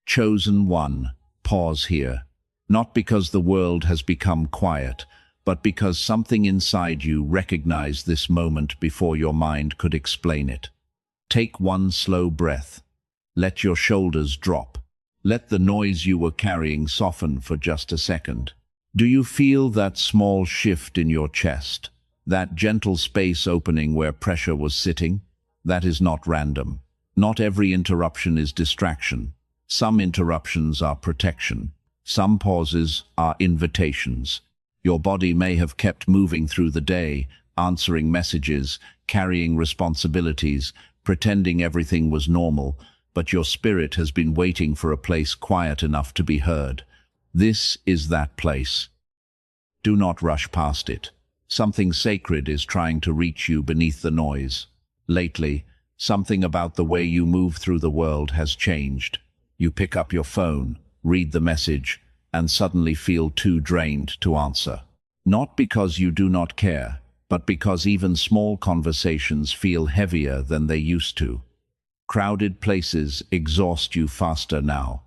Chosen one, pause here. Not because the world has become quiet, but because something inside you recognized this moment before your mind could explain it. Take one slow breath. Let your shoulders drop. Let the noise you were carrying soften for just a second. Do you feel that small shift in your chest? That gentle space opening where pressure was sitting? That is not random. Not every interruption is distraction. Some interruptions are protection. Some pauses are invitations. Your body may have kept moving through the day, answering messages, carrying responsibilities, pretending everything was normal, but your spirit has been waiting for a place quiet enough to be heard. This is that place. Do not rush past it. Something sacred is trying to reach you beneath the noise. Lately, something about the way you move through the world has changed. You pick up your phone, read the message, and suddenly feel too drained to answer. Not because you do not care, but because even small conversations feel heavier than they used to. Crowded places exhaust you faster now.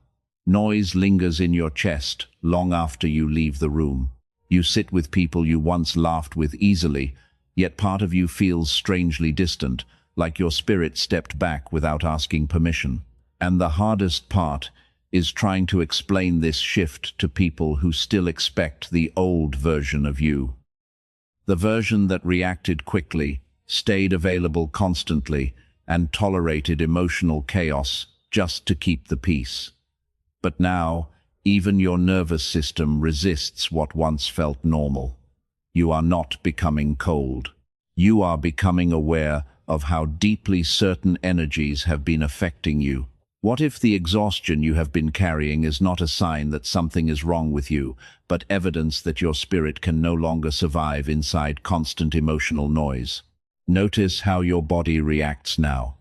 Noise lingers in your chest long after you leave the room. You sit with people you once laughed with easily, yet part of you feels strangely distant, like your spirit stepped back without asking permission. And the hardest part is trying to explain this shift to people who still expect the old version of you. The version that reacted quickly, stayed available constantly, and tolerated emotional chaos just to keep the peace. But now, even your nervous system resists what once felt normal. You are not becoming cold. You are becoming aware of how deeply certain energies have been affecting you. What if the exhaustion you have been carrying is not a sign that something is wrong with you, but evidence that your spirit can no longer survive inside constant emotional noise? Notice how your body reacts now.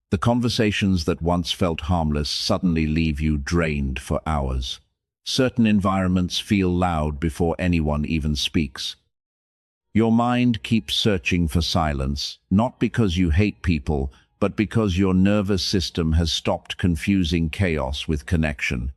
The conversations that once felt harmless suddenly leave you drained for hours. Certain environments feel loud before anyone even speaks. Your mind keeps searching for silence, not because you hate people, but because your nervous system has stopped confusing chaos with connection.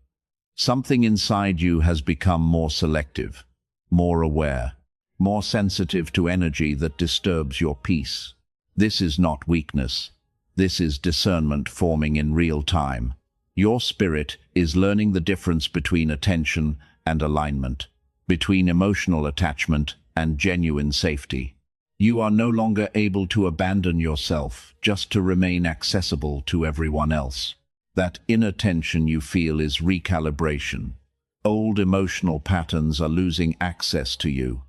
Something inside you has become more selective, more aware, more sensitive to energy that disturbs your peace. This is not weakness. This is discernment forming in real time. Your spirit is learning the difference between attention and alignment, between emotional attachment and genuine safety. You are no longer able to abandon yourself just to remain accessible to everyone else. That inner tension you feel is recalibration. Old emotional patterns are losing access to you.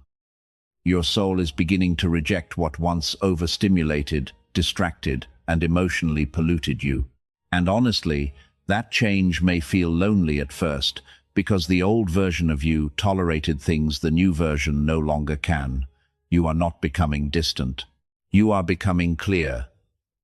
Your soul is beginning to reject what once overstimulated, distracted, and emotionally polluted you. And honestly, that change may feel lonely at first, because the old version of you tolerated things the new version no longer can. You are not becoming distant. You are becoming clear.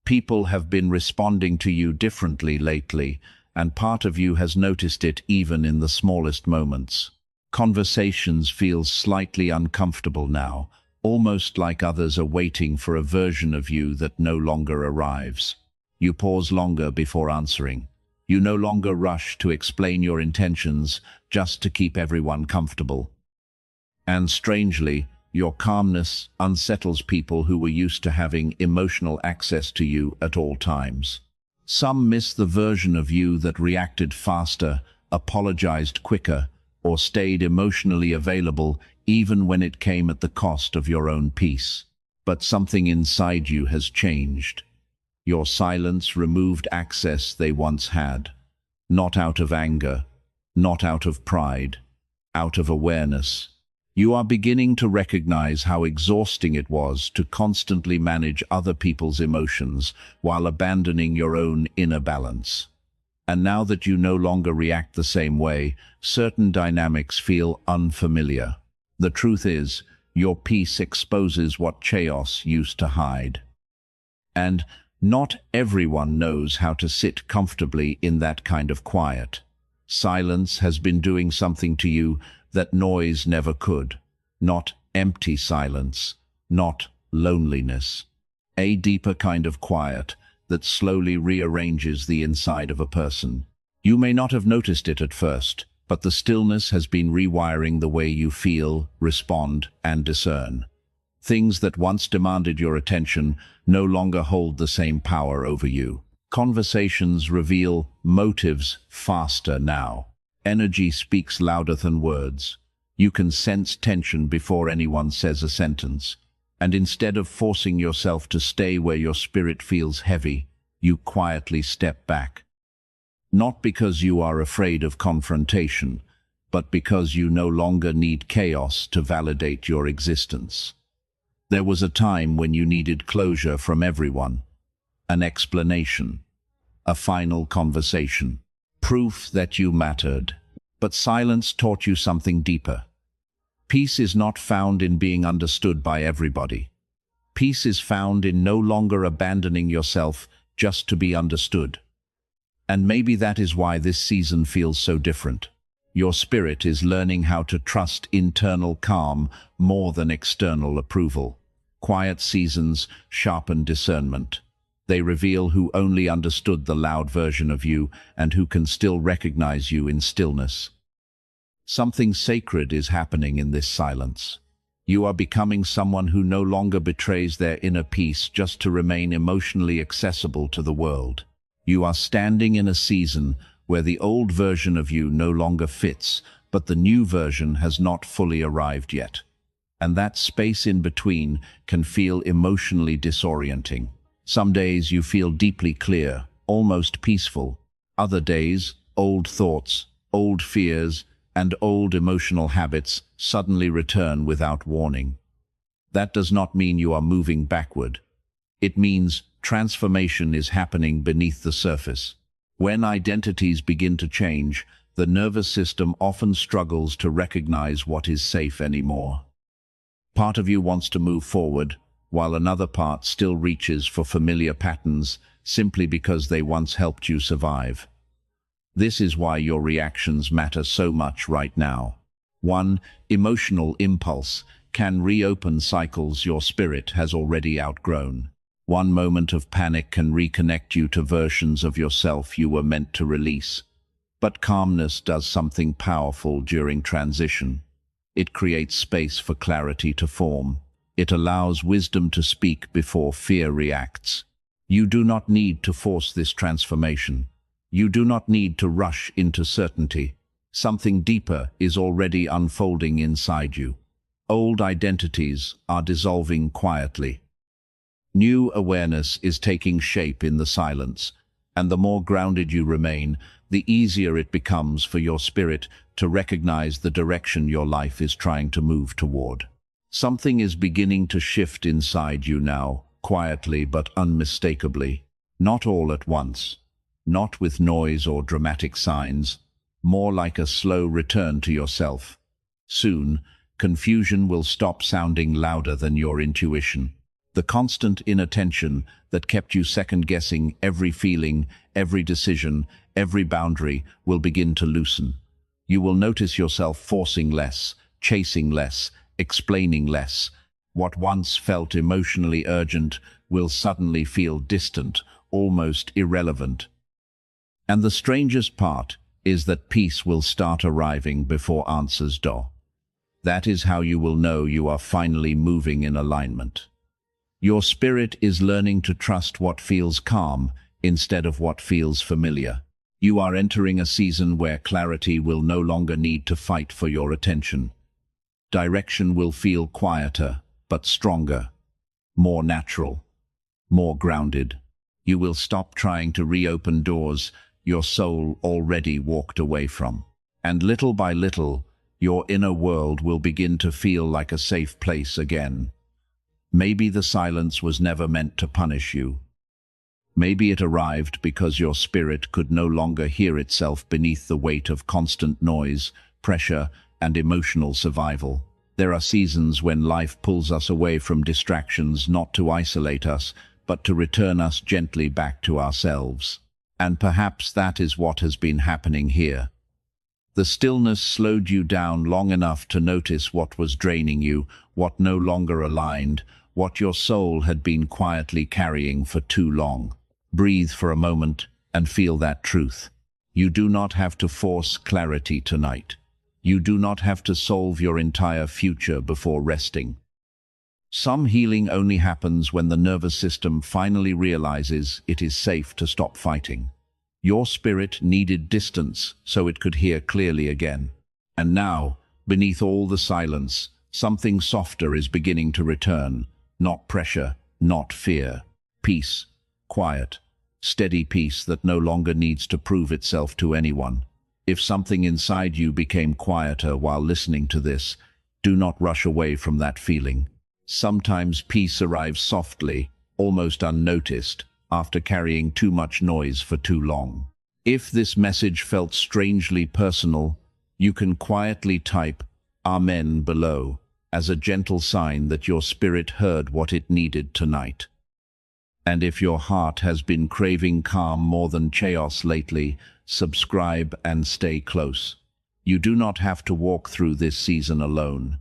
People have been responding to you differently lately, and part of you has noticed it even in the smallest moments. Conversations feel slightly uncomfortable now, almost like others are waiting for a version of you that no longer arrives. You pause longer before answering. You no longer rush to explain your intentions just to keep everyone comfortable. And strangely, your calmness unsettles people who were used to having emotional access to you at all times. Some miss the version of you that reacted faster, apologized quicker, or stayed emotionally available even when it came at the cost of your own peace. But something inside you has changed. Your silence removed access they once had. Not out of anger, not out of pride, out of awareness. You are beginning to recognize how exhausting it was to constantly manage other people's emotions while abandoning your own inner balance. And now that you no longer react the same way, certain dynamics feel unfamiliar. The truth is, your peace exposes what chaos used to hide. And not everyone knows how to sit comfortably in that kind of quiet. Silence has been doing something to you that noise never could. Not empty silence, not loneliness. A deeper kind of quiet that slowly rearranges the inside of a person. You may not have noticed it at first, but the stillness has been rewiring the way you feel, respond, and discern. Things that once demanded your attention no longer hold the same power over you. Conversations reveal motives faster now. Energy speaks louder than words. You can sense tension before anyone says a sentence. And instead of forcing yourself to stay where your spirit feels heavy, you quietly step back. Not because you are afraid of confrontation, but because you no longer need chaos to validate your existence. There was a time when you needed closure from everyone, an explanation, a final conversation, proof that you mattered. But silence taught you something deeper. Peace is not found in being understood by everybody. Peace is found in no longer abandoning yourself just to be understood. And maybe that is why this season feels so different. Your spirit is learning how to trust internal calm more than external approval. Quiet seasons sharpen discernment. They reveal who only understood the loud version of you and who can still recognize you in stillness. Something sacred is happening in this silence. You are becoming someone who no longer betrays their inner peace just to remain emotionally accessible to the world. You are standing in a season where the old version of you no longer fits, but the new version has not fully arrived yet. And that space in between can feel emotionally disorienting. Some days you feel deeply clear, almost peaceful. Other days, old thoughts, old fears, and old emotional habits suddenly return without warning. That does not mean you are moving backward. It means transformation is happening beneath the surface. When identities begin to change, the nervous system often struggles to recognize what is safe anymore. Part of you wants to move forward, while another part still reaches for familiar patterns simply because they once helped you survive. This is why your reactions matter so much right now. One emotional impulse can reopen cycles your spirit has already outgrown. One moment of panic can reconnect you to versions of yourself you were meant to release. But calmness does something powerful during transition. It creates space for clarity to form. It allows wisdom to speak before fear reacts. You do not need to force this transformation. You do not need to rush into certainty. Something deeper is already unfolding inside you. Old identities are dissolving quietly. New awareness is taking shape in the silence, and the more grounded you remain, the easier it becomes for your spirit to recognize the direction your life is trying to move toward. Something is beginning to shift inside you now, quietly but unmistakably. Not all at once, not with noise or dramatic signs, more like a slow return to yourself. Soon, confusion will stop sounding louder than your intuition. The constant inattention that kept you second-guessing every feeling, every decision, every boundary will begin to loosen. You will notice yourself forcing less, chasing less, explaining less. What once felt emotionally urgent will suddenly feel distant, almost irrelevant. And the strangest part is that peace will start arriving before answers do. That is how you will know you are finally moving in alignment. Your spirit is learning to trust what feels calm instead of what feels familiar. You are entering a season where clarity will no longer need to fight for your attention. Direction will feel quieter, but stronger, more natural, more grounded. You will stop trying to reopen doors your soul already walked away from. And little by little, your inner world will begin to feel like a safe place again. Maybe the silence was never meant to punish you. Maybe it arrived because your spirit could no longer hear itself beneath the weight of constant noise, pressure, and emotional survival. There are seasons when life pulls us away from distractions not to isolate us, but to return us gently back to ourselves. And perhaps that is what has been happening here. The stillness slowed you down long enough to notice what was draining you, what no longer aligned, what your soul had been quietly carrying for too long. Breathe for a moment and feel that truth. You do not have to force clarity tonight. You do not have to solve your entire future before resting. Some healing only happens when the nervous system finally realizes it is safe to stop fighting. Your spirit needed distance so it could hear clearly again. And now, beneath all the silence, something softer is beginning to return. Not pressure, not fear. Peace, quiet, steady peace that no longer needs to prove itself to anyone. If something inside you became quieter while listening to this, do not rush away from that feeling. Sometimes peace arrives softly, almost unnoticed, after carrying too much noise for too long. If this message felt strangely personal, you can quietly type Amen below as a gentle sign that your spirit heard what it needed tonight. And if your heart has been craving calm more than chaos lately, subscribe and stay close. You do not have to walk through this season alone.